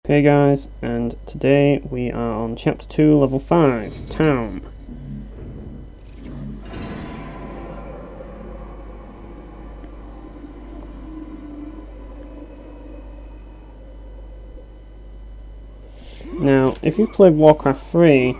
Hey guys, and today we are on Chapter 2, Level 5, Town. Now, if you've played Warcraft 3,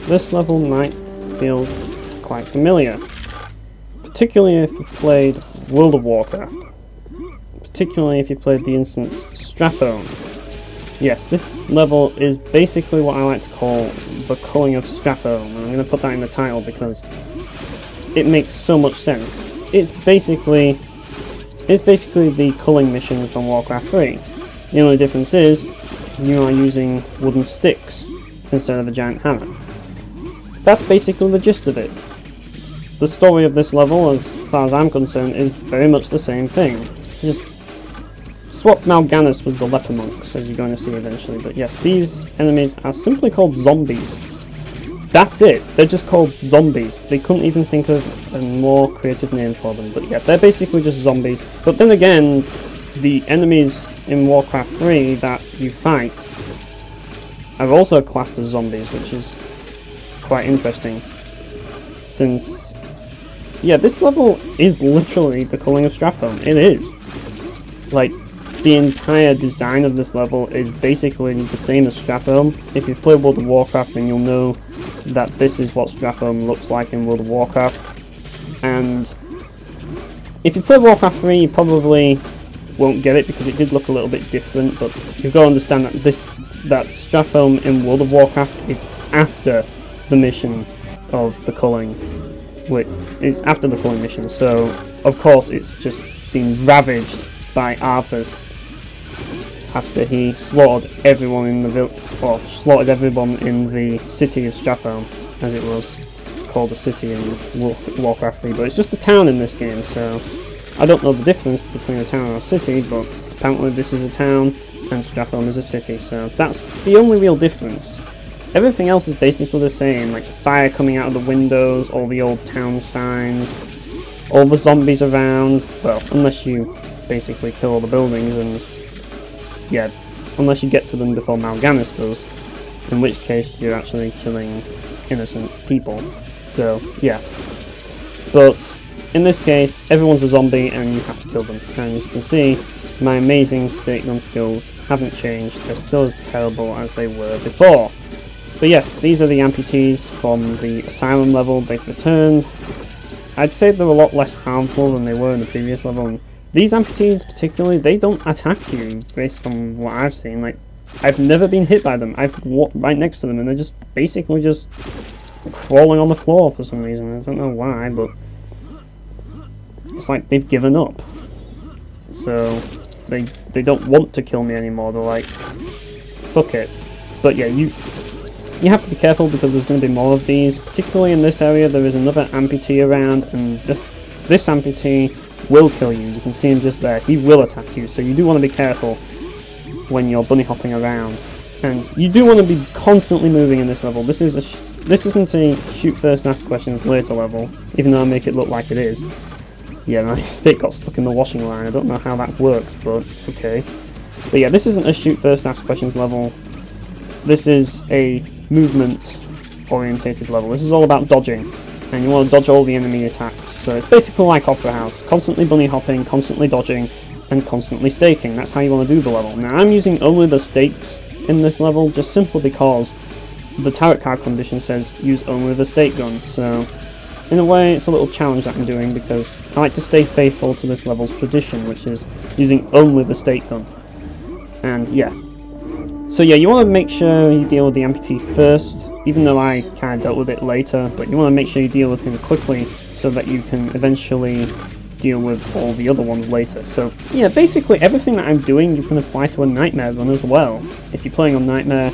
this level might feel quite familiar. Particularly if you've played World of Warcraft. Particularly if you played the instance Stratholme. Yes, this level is basically what I like to call the Culling of Stratholme, and I'm going to put that in the title because it makes so much sense. It's basically the Culling mission from Warcraft 3. The only difference is you are using wooden sticks instead of a giant hammer. That's basically the gist of it. The story of this level, as far as I'm concerned, is very much the same thing. Just swap Mal'Ganis with the Leper monks, as you're going to see eventually. But yes, these enemies are simply called zombies. That's it. They're just called zombies. They couldn't even think of a more creative name for them. But yeah, they're basically just zombies. But then again, the enemies in Warcraft 3 that you fight are also classed as zombies, which is quite interesting. Since, yeah, this level is literally the Culling of Stratholme. It is. Like, the entire design of this level is basically the same as Stratholme. If you've played World of Warcraft, then you'll know that this is what Stratholme looks like in World of Warcraft. And if you play Warcraft 3, you probably won't get it because it did look a little bit different. But you've got to understand that that Stratholme in World of Warcraft is after the mission of the Culling, which is after the Culling mission. So of course it's just been ravaged by Arthas after he slaughtered everyone in the slaughtered everyone in the city of Stratholme, as it was called a city in Warcraft 3, but it's just a town in this game, so I don't know the difference between a town and a city, but apparently this is a town and Stratholme is a city, so that's the only real difference. Everything else is basically the same, like fire coming out of the windows, all the old town signs, all the zombies around, well, unless you basically kill all the buildings, and yeah, unless you get to them before Mal'Ganis does, in which case you're actually killing innocent people. So yeah, but in this case everyone's a zombie and you have to kill them, and as you can see, my amazing Stakegun skills haven't changed. They're still as terrible as they were before. But yes, these are the amputees from the asylum level. They've returned. I'd say they're a lot less harmful than they were in the previous level, and these amputees particularly, they don't attack you based on what I've seen. Like, I've never been hit by them. I've walked right next to them and they're just basically just crawling on the floor for some reason. I don't know why, but it's like they've given up. So they don't want to kill me anymore. They're like, fuck it. But yeah, you have to be careful because there's going to be more of these. Particularly in this area, there is another amputee around, and this amputee will kill you. You can see him just there. He will attack you, so you do want to be careful when you're bunny hopping around. And you do want to be constantly moving in this level. This isn't a shoot first, ask questions later level, even though I make it look like it is. Yeah, my stick got stuck in the washing line. I don't know how that works, but okay. But yeah, this isn't a shoot first, ask questions level. This is a movement orientated level. This is all about dodging, and you want to dodge all the enemy attacks. So it's basically like Opera House, constantly bunny hopping, constantly dodging, and constantly staking. That's how you want to do the level. Now I'm using only the stakes in this level, just simply because the tarot card condition says use only the stake gun. So in a way it's a little challenge that I'm doing because I like to stay faithful to this level's tradition, which is using only the stake gun. And yeah. So yeah, you want to make sure you deal with the amputee first, even though I kind of dealt with it later, but you want to make sure you deal with him quickly so that you can eventually deal with all the other ones later. So yeah, basically everything that I'm doing you can apply to a Nightmare run as well. If you're playing on Nightmare,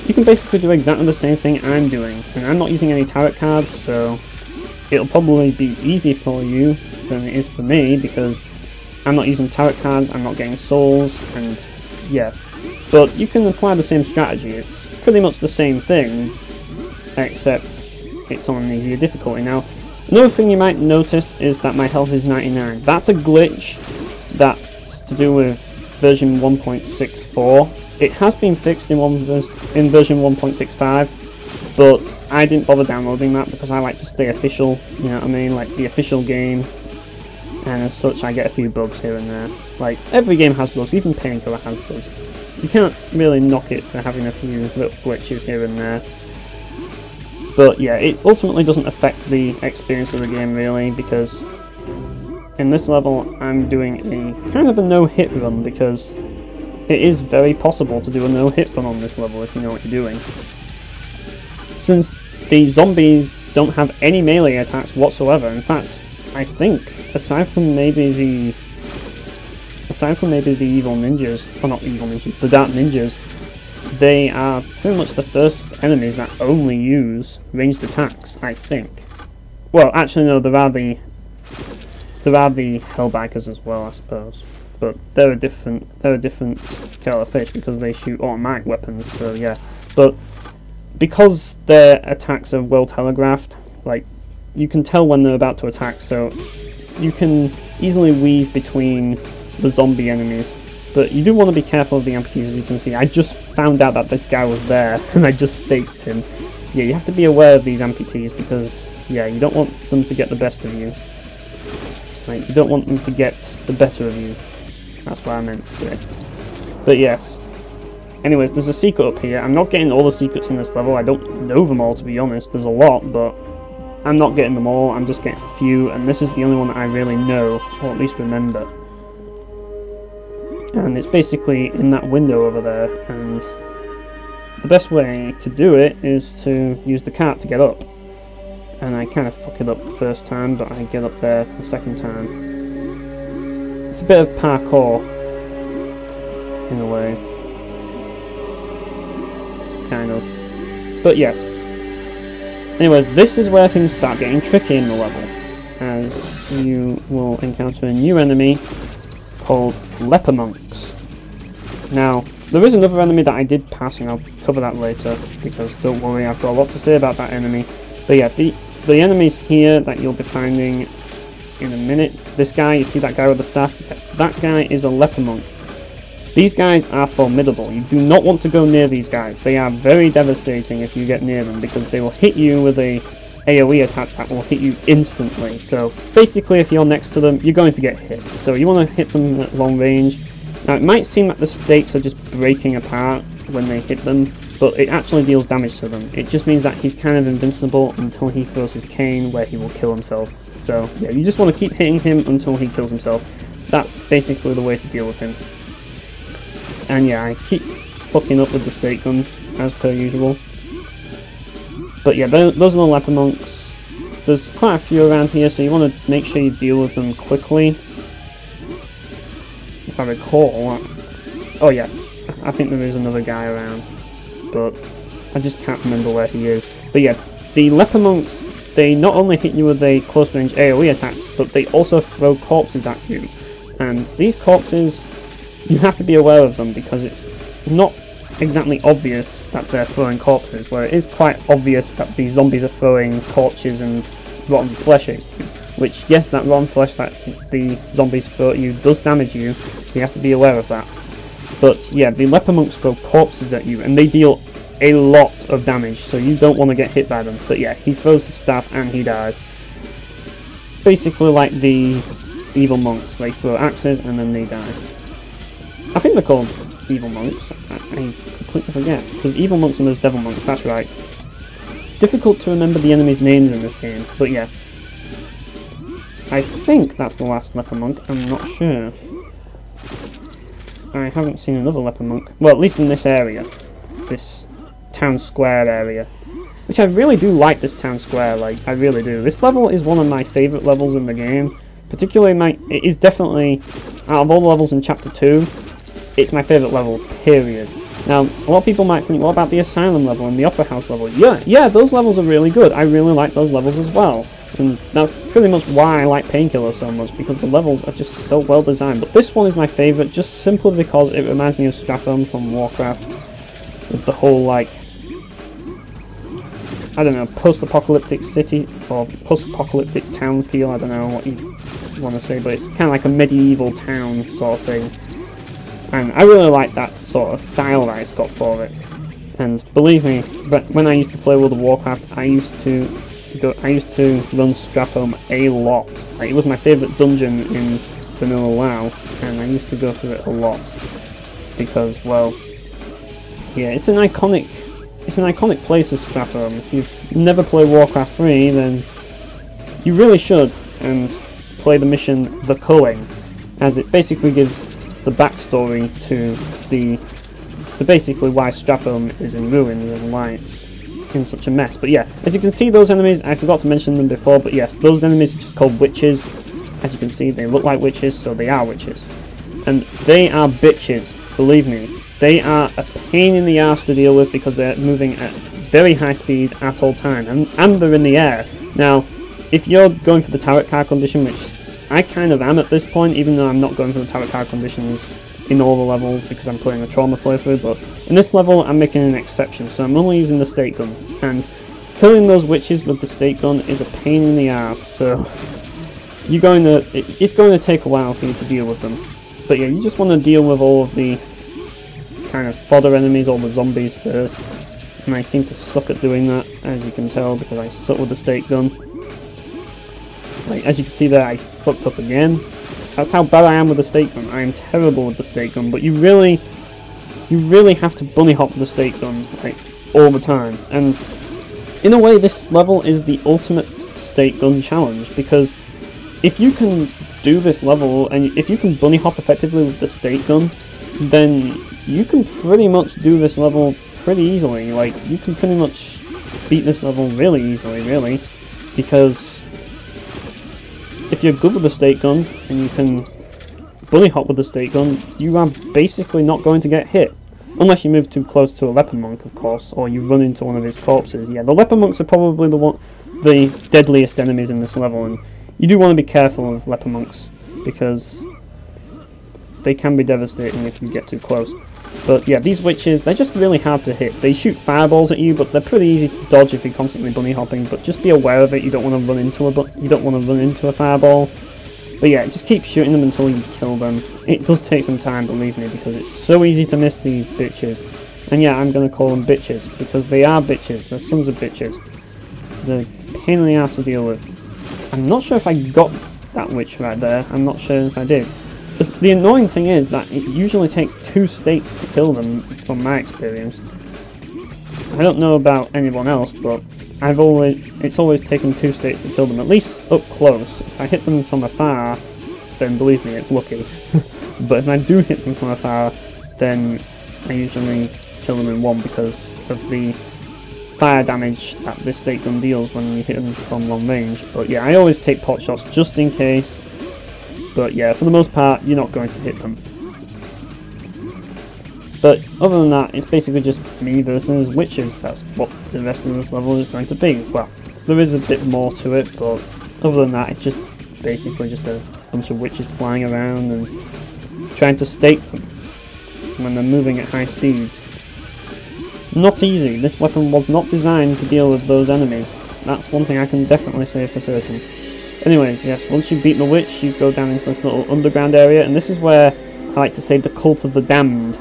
you can basically do exactly the same thing I'm doing, and I'm not using any tarot cards, so it'll probably be easier for you than it is for me because I'm not using tarot cards, I'm not getting souls, and yeah. But you can apply the same strategy. It's pretty much the same thing, except it's on an easier difficulty. Now, another thing you might notice is that my health is 99. That's a glitch that's to do with version 1.64 It has been fixed in version 1.65, but I didn't bother downloading that because I like to stay official, you know what I mean, like the official game, and as such I get a few bugs here and there. Like, every game has bugs, even Painkiller has bugs. You can't really knock it for having a few little glitches here and there. But yeah, it ultimately doesn't affect the experience of the game really, because in this level I'm doing a kind of a no-hit run, because it is very possible to do a no-hit run on this level if you know what you're doing. The zombies don't have any melee attacks whatsoever. In fact, I think aside from maybe the evil ninjas, or not evil ninjas, the dark ninjas, they are pretty much the first enemies that only use ranged attacks, I think. Well, actually no, there are the Hellbikers as well, I suppose. But they're a different kettle of fish because they shoot automatic weapons, so yeah. But because their attacks are well telegraphed, like, you can tell when they're about to attack, so you can easily weave between the zombie enemies. But you do want to be careful of the amputees, as you can see. I just found out that this guy was there, and I just staked him. Yeah, you have to be aware of these amputees, because, yeah, you don't want them to get the best of you. Like, you don't want them to get the better of you. That's what I meant to say. But yes. Anyways, there's a secret up here. I'm not getting all the secrets in this level. I don't know them all, to be honest. There's a lot, but I'm not getting them all. I'm just getting a few, and this is the only one that I really know, or at least remember. And it's basically in that window over there, and the best way to do it is to use the cart to get up. And I kind of fuck it up the first time, but I get up there the second time. It's a bit of parkour, in a way. Kind of. But yes. Anyways, this is where things start getting tricky in the level, as you will encounter a new enemy called Leper monks. Now, there is another enemy that I did pass, and I'll cover that later, because don't worry, I've got a lot to say about that enemy. But yeah, the enemies here that you'll be finding in a minute, this guy, you see that guy with the staff? Yes, that guy is a Leper monk. These guys are formidable. You do not want to go near these guys. They are very devastating if you get near them, because they will hit you with a AoE attack that will hit you instantly. So basically, if you're next to them, you're going to get hit. So you want to hit them at long range. Now, it might seem that the stakes are just breaking apart when they hit them, but it actually deals damage to them. It just means that he's kind of invincible until he throws his cane, where he will kill himself. So yeah, you just want to keep hitting him until he kills himself. That's basically the way to deal with him. And yeah, I keep fucking up with the Stakegun, as per usual. But yeah, those are the Leper monks. There's quite a few around here, so you want to make sure you deal with them quickly. If I recall. Oh yeah, I think there is another guy around, but I just can't remember where he is. But yeah, the Leper monks, they not only hit you with a close range AoE attack, but they also throw corpses at you. And these corpses, you have to be aware of them, because it's not exactly obvious that they're throwing corpses, where it is quite obvious that the zombies are throwing torches and rotten flesh at you. Which, yes, that rotten flesh that the zombies throw at you does damage you, so you have to be aware of that. But yeah, the Leper monks throw corpses at you, and they deal a lot of damage, so you don't want to get hit by them. But yeah, he throws the staff and he dies. Basically like the evil monks, they throw axes and then they die. I think they're called evil monks, I completely forget, because evil monks and there's devil monks, that's right. Difficult to remember the enemies' names in this game, but yeah. I think that's the last Leper monk, I'm not sure. I haven't seen another Leper monk, well, at least in this area. This town square area. Which I really do like, this town square, like, I really do. This level is one of my favourite levels in the game. Particularly, it is definitely, out of all the levels in Chapter 2, it's my favourite level, period. Now, a lot of people might think, what about the Asylum level and the Opera House level? Yeah, those levels are really good. I really like those levels as well. And that's pretty much why I like Painkiller so much, because the levels are just so well designed. But this one is my favourite, just simply because it reminds me of Stratholme from Warcraft. With the whole, like, I don't know, post-apocalyptic city, or post-apocalyptic town feel, I don't know what you want to say, but it's kind of like a medieval town sort of thing. And I really like that sort of style that it's got for it. And believe me, when I used to play World of Warcraft, I used to run Stratholme a lot. Like, it was my favourite dungeon in Vanilla WoW, and I used to go through it a lot because, well, yeah, it's an iconic place of Stratholme. If you've never played Warcraft 3, then you really should, and play the mission The Culling, as it basically gives the backstory to basically why Stratholme is in ruins and why it's in such a mess. But yeah, as you can see, those enemies, I forgot to mention them before, but yes, those enemies are just called witches. As you can see, they look like witches, so they are witches. And they are bitches, believe me. They are a pain in the arse to deal with because they're moving at very high speed at all times, and they're in the air. Now, if you're going for the turret car condition, which I kind of am at this point, even though I'm not going for the turret car conditions in all the levels because I'm playing a trauma playthrough, but in this level I'm making an exception, so I'm only using the Stakegun, and killing those witches with the Stakegun is a pain in the arse, so it's going to take a while for you to deal with them. But yeah, you just want to deal with all of the kind of fodder enemies, all the zombies first, and I seem to suck at doing that, as you can tell, because I suck with the Stakegun. Like, as you can see there, I fucked up again. That's how bad I am with the Stakegun. I am terrible with the Stakegun, but you really have to bunny hop with the Stakegun, like, all the time. And in a way, this level is the ultimate Stakegun challenge, because if you can do this level, and if you can bunny hop effectively with the Stakegun, then you can pretty much do this level pretty easily. Like, you can pretty much beat this level really easily, really, because if you're good with the Stakegun and you can bunny hop with the Stakegun, you are basically not going to get hit. Unless you move too close to a Leper monk, of course, or you run into one of his corpses. Yeah, the Leper monks are probably the deadliest enemies in this level, and you do want to be careful of Leper monks, because they can be devastating if you get too close. But yeah, these witches, they're just really hard to hit. They shoot fireballs at you, but they're pretty easy to dodge if you're constantly bunny hopping. But just be aware of it. You don't want to run into a fireball. But yeah, just keep shooting them until you kill them. It does take some time, believe me, because it's so easy to miss these bitches. And yeah, I'm gonna call them bitches because they are bitches. They're sons of bitches. They're a pain in the ass to deal with. I'm not sure if I got that witch right there. I'm not sure if I did. The annoying thing is that it usually takes 2 stakes to kill them, from my experience. I don't know about anyone else, but it's always taken 2 stakes to kill them, at least up close. If I hit them from afar, then believe me, it's lucky. But if I do hit them from afar, then I usually kill them in one because of the fire damage that this stake gun deals when you hit them from long range. But yeah, I always take pot shots just in case. But yeah, for the most part, you're not going to hit them. But other than that, it's basically just me versus witches. That's what the rest of this level is going to be. Well, there is a bit more to it, but other than that, it's just basically just a bunch of witches flying around and trying to stake them when they're moving at high speeds. Not easy. This weapon was not designed to deal with those enemies. That's one thing I can definitely say for certain. Anyways, yes, once you beat the witch, you go down into this little underground area, and this is where I like to say the cult of the damned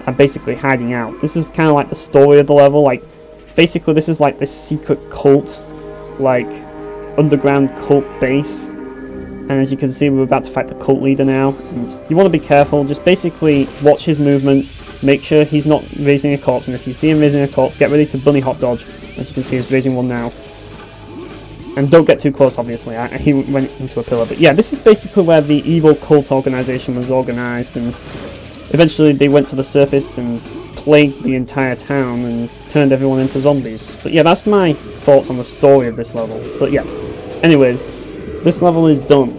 are basically hiding out. This is kind of like the story of the level. Like, basically this is like this secret cult, like underground cult base. And as you can see, we're about to fight the cult leader now, and you want to be careful. Just basically watch his movements, make sure he's not raising a corpse, and if you see him raising a corpse, get ready to bunny hop dodge. As you can see, he's raising one now. And don't get too close, obviously. He went into a pillar. But yeah, this is basically where the evil cult organization was organized, and eventually they went to the surface and plagued the entire town and turned everyone into zombies. But yeah, that's my thoughts on the story of this level. But yeah, anyways, this level is done.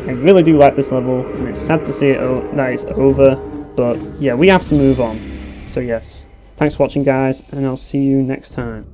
I really do like this level, and it's sad to see that it's over. But yeah, we have to move on. So yes, thanks for watching, guys, and I'll see you next time.